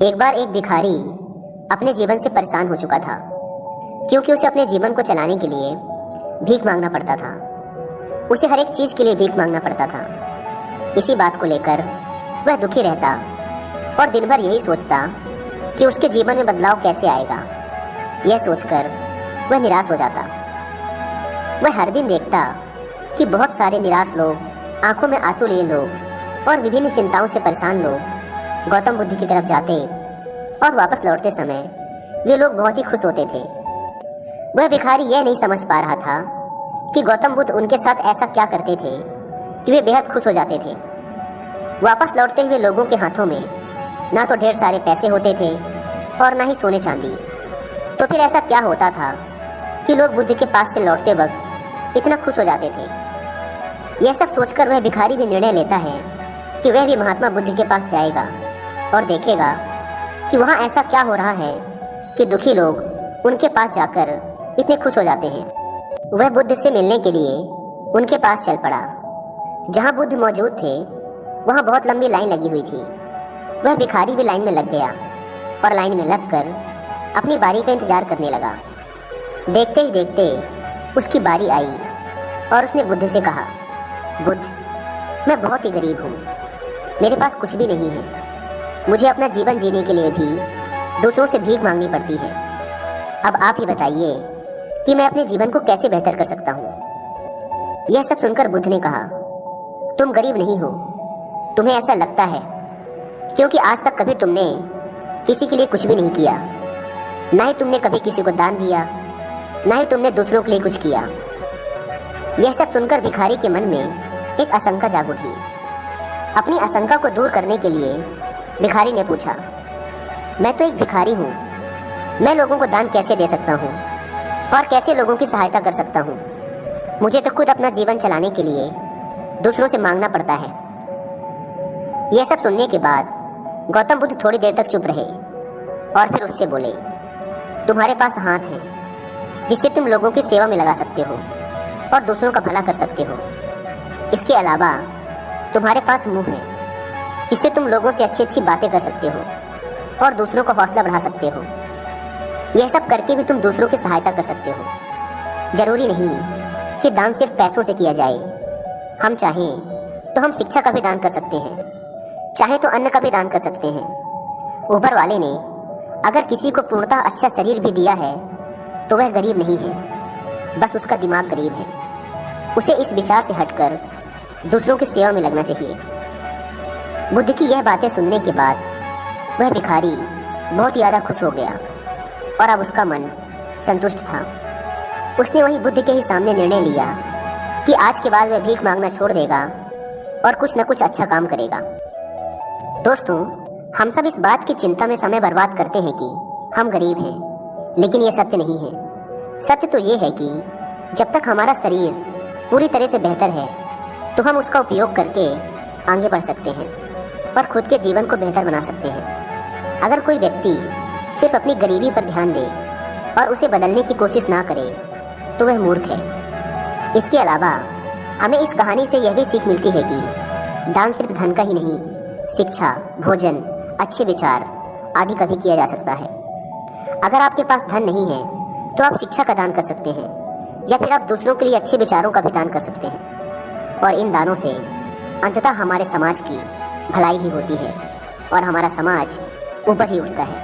एक बार एक भिखारी अपने जीवन से परेशान हो चुका था, क्योंकि उसे अपने जीवन को चलाने के लिए भीख मांगना पड़ता था। उसे हर एक चीज़ के लिए भीख मांगना पड़ता था। इसी बात को लेकर वह दुखी रहता और दिन भर यही सोचता कि उसके जीवन में बदलाव कैसे आएगा। यह सोचकर वह निराश हो जाता। वह हर दिन देखता कि बहुत सारे निराश लोग, आंखों में आंसू लिए लोग और विभिन्न चिंताओं से परेशान लोग गौतम बुद्ध की तरफ जाते और वापस लौटते समय वे लोग बहुत ही खुश होते थे। वह भिखारी यह नहीं समझ पा रहा था कि गौतम बुद्ध उनके साथ ऐसा क्या करते थे कि वे बेहद खुश हो जाते थे। वापस लौटते हुए लोगों के हाथों में ना तो ढेर सारे पैसे होते थे और ना ही सोने चांदी। तो फिर ऐसा क्या होता था कि लोग बुद्ध के पास से लौटते वक्त इतना खुश हो जाते थे। यह सब सोचकर वह भिखारी भी निर्णय लेता है कि वह भी महात्मा बुद्ध के पास जाएगा और देखेगा कि वहाँ ऐसा क्या हो रहा है कि दुखी लोग उनके पास जाकर इतने खुश हो जाते हैं। वह बुद्ध से मिलने के लिए उनके पास चल पड़ा। जहाँ बुद्ध मौजूद थे वहाँ बहुत लंबी लाइन लगी हुई थी। वह भिखारी भी लाइन में लग गया और लाइन में लगकर अपनी बारी का इंतजार करने लगा। देखते ही देखते उसकी बारी आई और उसने बुद्ध से कहा, बुद्ध, मैं बहुत ही गरीब हूँ, मेरे पास कुछ भी नहीं है। मुझे अपना जीवन जीने के लिए भी दूसरों से भीख मांगनी पड़ती है। अब आप ही बताइए कि मैं अपने जीवन को कैसे बेहतर कर सकता हूँ। यह सब सुनकर बुद्ध ने कहा, तुम गरीब नहीं हो, तुम्हें ऐसा लगता है क्योंकि आज तक कभी तुमने किसी के लिए कुछ भी नहीं किया। ना ही तुमने कभी किसी को दान दिया, ना ही तुमने दूसरों के लिए कुछ किया। यह सब सुनकर भिखारी के मन में एक आशंका जाग उठी। अपनी आशंका को दूर करने के लिए भिखारी ने पूछा, मैं तो एक भिखारी हूँ, मैं लोगों को दान कैसे दे सकता हूँ और कैसे लोगों की सहायता कर सकता हूँ। मुझे तो खुद अपना जीवन चलाने के लिए दूसरों से मांगना पड़ता है। यह सब सुनने के बाद गौतम बुद्ध थोड़ी देर तक चुप रहे और फिर उससे बोले, तुम्हारे पास हाथ है जिससे तुम लोगों की सेवा में लगा सकते हो और दूसरों का भला कर सकते हो। इसके अलावा तुम्हारे पास मुंह है जिससे तुम लोगों से अच्छी अच्छी बातें कर सकते हो और दूसरों का हौसला बढ़ा सकते हो। यह सब करके भी तुम दूसरों की सहायता कर सकते हो। जरूरी नहीं कि दान सिर्फ पैसों से किया जाए। हम चाहें तो हम शिक्षा का भी दान कर सकते हैं, चाहे तो अन्न का भी दान कर सकते हैं। ऊपर वाले ने अगर किसी को पूर्णतः अच्छा शरीर भी दिया है तो वह गरीब नहीं है, बस उसका दिमाग गरीब है। उसे इस विचार से हटकर दूसरों की सेवा में लगना चाहिए। बुद्ध की यह बातें सुनने के बाद वह भिखारी बहुत ज़्यादा खुश हो गया और अब उसका मन संतुष्ट था। उसने वही बुद्ध के ही सामने निर्णय लिया कि आज के बाद वह भीख मांगना छोड़ देगा और कुछ न कुछ अच्छा काम करेगा। दोस्तों, हम सब इस बात की चिंता में समय बर्बाद करते हैं कि हम गरीब हैं, लेकिन यह सत्य नहीं है। सत्य तो ये है कि जब तक हमारा शरीर पूरी तरह से बेहतर है तो हम उसका उपयोग करके आगे बढ़ सकते हैं और खुद के जीवन को बेहतर बना सकते हैं। अगर कोई व्यक्ति सिर्फ अपनी गरीबी पर ध्यान दे और उसे बदलने की कोशिश ना करे तो वह मूर्ख है। इसके अलावा हमें इस कहानी से यह भी सीख मिलती है कि दान सिर्फ धन का ही नहीं, शिक्षा, भोजन, अच्छे विचार आदि का भी किया जा सकता है। अगर आपके पास धन नहीं है तो आप शिक्षा का दान कर सकते हैं या फिर आप दूसरों के लिए अच्छे विचारों का भी दान कर सकते हैं। और इन दानों से अंततः हमारे समाज की भलाई ही होती है और हमारा समाज ऊपर ही उठता है।